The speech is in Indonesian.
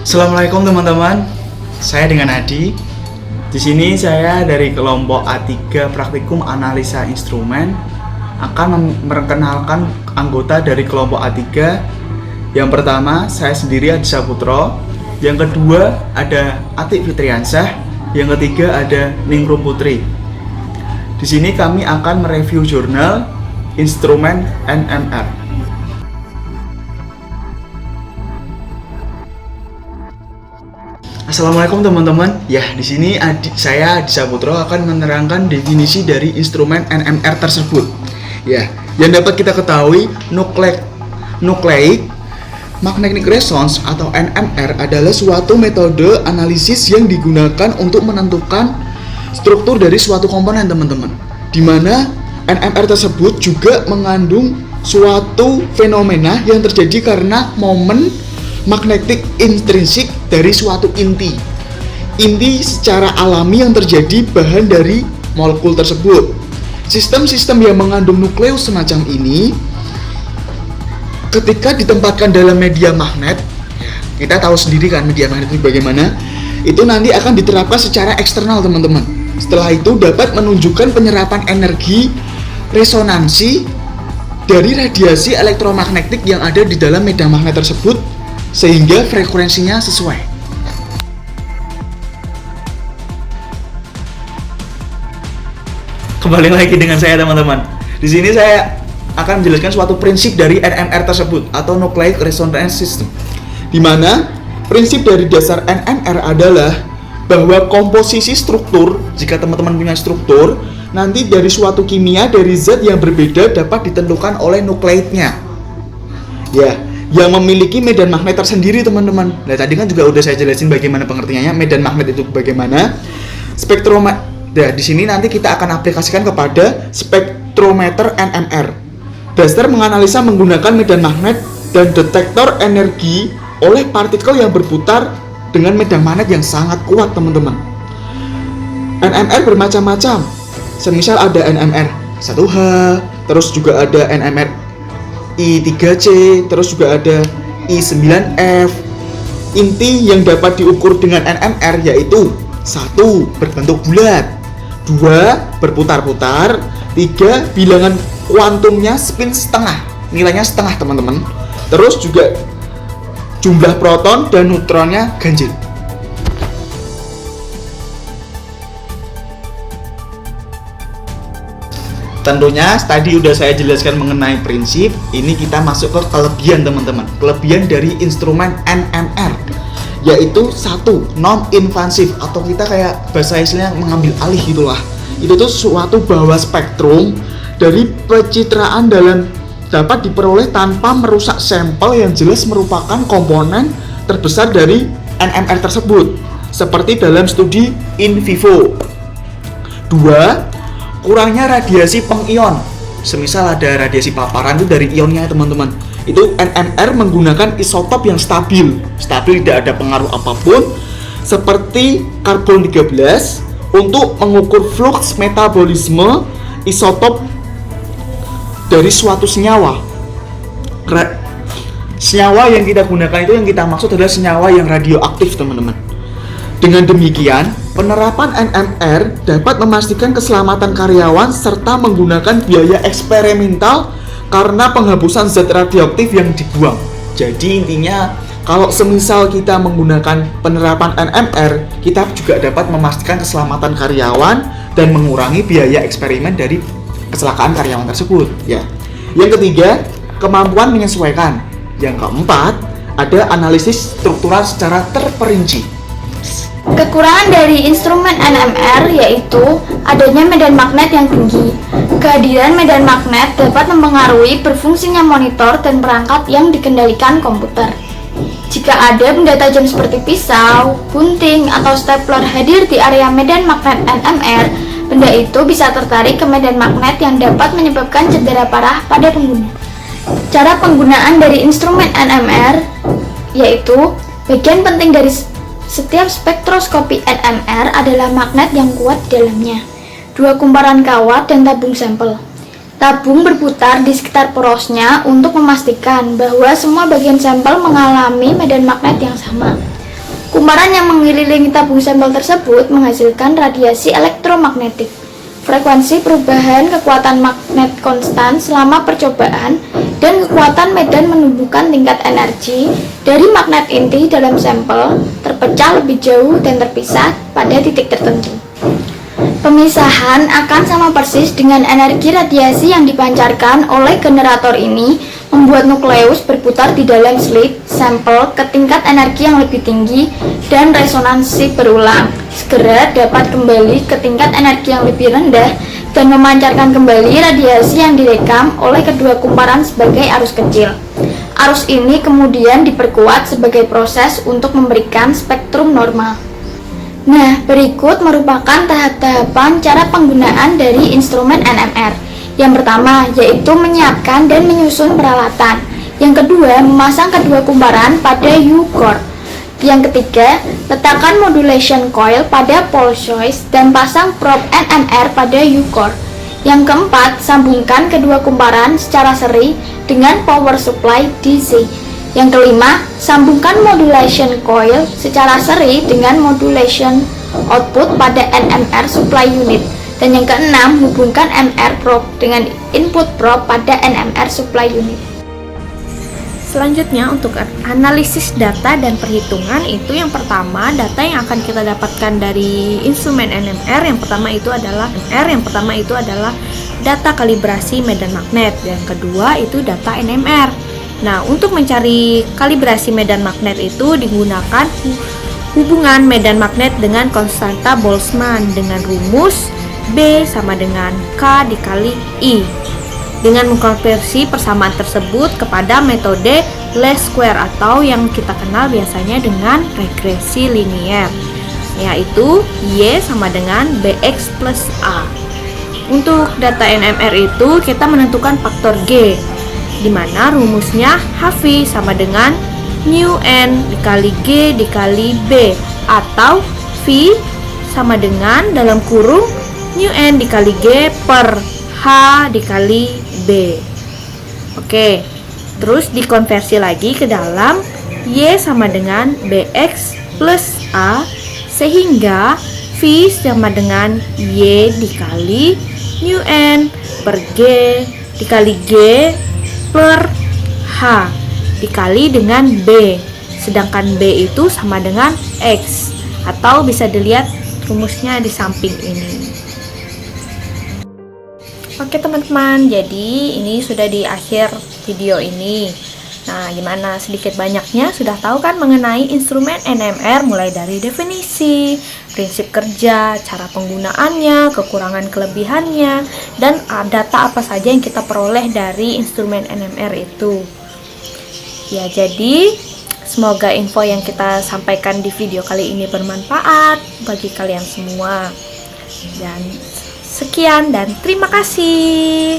Assalamualaikum teman-teman. Saya dengan Adi. Di sini saya dari kelompok A3 Praktikum Analisa Instrumen akan memperkenalkan anggota dari kelompok A3. Yang pertama, saya sendiri Adi Saputro. Yang kedua ada Atik Fitriansyah. Yang ketiga ada Ningrum Putri. Di sini kami akan mereview jurnal instrumen NMR. Assalamualaikum teman-teman. Ya, di sini saya Adi Saputro akan menerangkan definisi dari instrumen NMR tersebut. Ya, yang dapat kita ketahui, Nucleic Magnetic Resonance atau NMR adalah suatu metode analisis yang digunakan untuk menentukan struktur dari suatu komponen, teman-teman. Di mana NMR tersebut juga mengandung suatu fenomena yang terjadi karena momen magnetik intrinsik dari suatu inti secara alami yang terjadi bahan dari molekul tersebut. Sistem-sistem yang mengandung nukleus semacam ini ketika ditempatkan dalam media magnet, kita tahu sendiri kan media magnet itu bagaimana, itu nanti akan diterapkan secara eksternal, teman-teman. Setelah itu dapat menunjukkan penyerapan energi resonansi dari radiasi elektromagnetik yang ada di dalam medan magnet tersebut sehingga frekuensinya sesuai. Kembali lagi dengan saya, teman-teman. Di sini saya akan menjelaskan suatu prinsip dari NMR tersebut atau Nucleic Resonance System. Di mana prinsip dari dasar NMR adalah bahwa komposisi struktur, jika teman-teman punya struktur, nanti dari suatu kimia dari zat yang berbeda dapat ditentukan oleh nukleidnya. Ya, yang memiliki medan magnet tersendiri, teman-teman. Nah, tadi kan juga udah saya jelasin bagaimana pengertiannya medan magnet itu bagaimana. Di sini nanti kita akan aplikasikan kepada spektrometer NMR. Dasar menganalisa menggunakan medan magnet dan detektor energi oleh partikel yang berputar dengan medan magnet yang sangat kuat, teman-teman. NMR bermacam-macam. Semisal ada NMR 1H, terus juga ada NMR I3C, terus juga ada I9F. Inti yang dapat diukur dengan NMR yaitu 1. Berbentuk bulat, 2. Berputar-putar, 3. Bilangan kuantumnya spin setengah, nilainya setengah, teman-teman. Terus juga jumlah proton dan neutronnya ganjil. Tentunya tadi udah saya jelaskan mengenai prinsip. Ini kita masuk ke kelebihan, teman-teman. Kelebihan dari instrumen NMR yaitu 1. Non-invasif, atau kita kayak bahasa istilahnya mengambil alih gitulah. Itu tuh suatu bahwa spektrum dari pencitraan dalam dapat diperoleh tanpa merusak sampel yang jelas merupakan komponen terbesar dari NMR tersebut, seperti dalam studi in vivo. 2. Kurangnya radiasi pengion. Semisal ada radiasi paparan itu dari ionnya, teman-teman. Itu NMR menggunakan isotop yang stabil, tidak ada pengaruh apapun, seperti karbon 13 untuk mengukur fluks metabolisme isotop dari suatu senyawa. Senyawa yang kita gunakan itu, yang kita maksud adalah senyawa yang radioaktif, teman-teman. Dengan demikian, penerapan NMR dapat memastikan keselamatan karyawan serta menggunakan biaya eksperimental karena penghapusan zat radioaktif yang dibuang. Jadi intinya, kalau semisal kita menggunakan penerapan NMR, kita juga dapat memastikan keselamatan karyawan dan mengurangi biaya eksperimen dari kecelakaan karyawan tersebut. Ya. Yang ketiga, kemampuan menyesuaikan. Yang keempat, ada analisis struktural secara terperinci. Kekurangan dari instrumen NMR yaitu adanya medan magnet yang tinggi. Kehadiran medan magnet dapat mempengaruhi berfungsinya monitor dan perangkat yang dikendalikan komputer. Jika ada benda tajam seperti pisau, gunting, atau stapler hadir di area medan magnet NMR, benda itu bisa tertarik ke medan magnet yang dapat menyebabkan cedera parah pada pengguna. Cara penggunaan dari instrumen NMR yaitu bagian penting dari setiap spektroskopi NMR adalah magnet yang kuat di dalamnya, 2 kumparan kawat dan tabung sampel. Tabung berputar di sekitar porosnya untuk memastikan bahwa semua bagian sampel mengalami medan magnet yang sama. Kumparan yang mengelilingi tabung sampel tersebut menghasilkan radiasi elektromagnetik. Frekuensi perubahan kekuatan magnet konstan selama percobaan dan kekuatan medan menumbuhkan tingkat energi dari magnet inti dalam sampel terpecah lebih jauh dan terpisah pada titik tertentu. Pemisahan akan sama persis dengan energi radiasi yang dipancarkan oleh generator ini membuat nukleus berputar di dalam slit sampel ke tingkat energi yang lebih tinggi dan resonansi berulang. Segera dapat kembali ke tingkat energi yang lebih rendah dan memancarkan kembali radiasi yang direkam oleh kedua kumparan sebagai arus kecil. Arus ini kemudian diperkuat sebagai proses untuk memberikan spektrum normal. Nah, berikut merupakan tahap-tahapan cara penggunaan dari instrumen NMR. Yang pertama, yaitu menyiapkan dan menyusun peralatan. Yang kedua, memasang kedua kumparan pada U-core. Yang ketiga, letakkan modulation coil pada pole choice dan pasang probe NMR pada U-core. Yang keempat, sambungkan kedua kumparan secara seri dengan power supply DC. Yang kelima, sambungkan modulation coil secara seri dengan modulation output pada NMR supply unit. Dan yang keenam, hubungkan MR probe dengan input probe pada NMR supply unit. Selanjutnya untuk analisis data dan perhitungan itu yang pertama data yang akan kita dapatkan dari instrumen NMR yang pertama itu adalah data kalibrasi medan magnet, yang kedua itu data NMR. Nah, untuk mencari kalibrasi medan magnet itu digunakan hubungan medan magnet dengan konstanta Boltzmann dengan rumus B sama dengan K dikali I. Dengan mengkonversi persamaan tersebut kepada metode least square atau yang kita kenal biasanya dengan regresi linier, yaitu Y sama dengan BX plus A. Untuk data NMR itu kita menentukan faktor G, di mana rumusnya HV sama dengan mu N dikali G dikali B, atau V sama dengan dalam kurung mu N dikali G per H dikali B. Oke, terus dikonversi lagi ke dalam Y sama dengan BX plus A, sehingga V sama dengan Y dikali mu N per G dikali G per H dikali dengan B, sedangkan B itu sama dengan X, atau bisa dilihat rumusnya di samping ini. Oke teman-teman, jadi ini sudah di akhir video ini. Nah, gimana sedikit banyaknya sudah tahu kan mengenai instrumen NMR, mulai dari definisi, prinsip kerja, cara penggunaannya, kekurangan kelebihannya, dan data apa saja yang kita peroleh dari instrumen NMR itu. Ya, jadi semoga info yang kita sampaikan di video kali ini bermanfaat bagi kalian semua. Dan sekian dan terima kasih.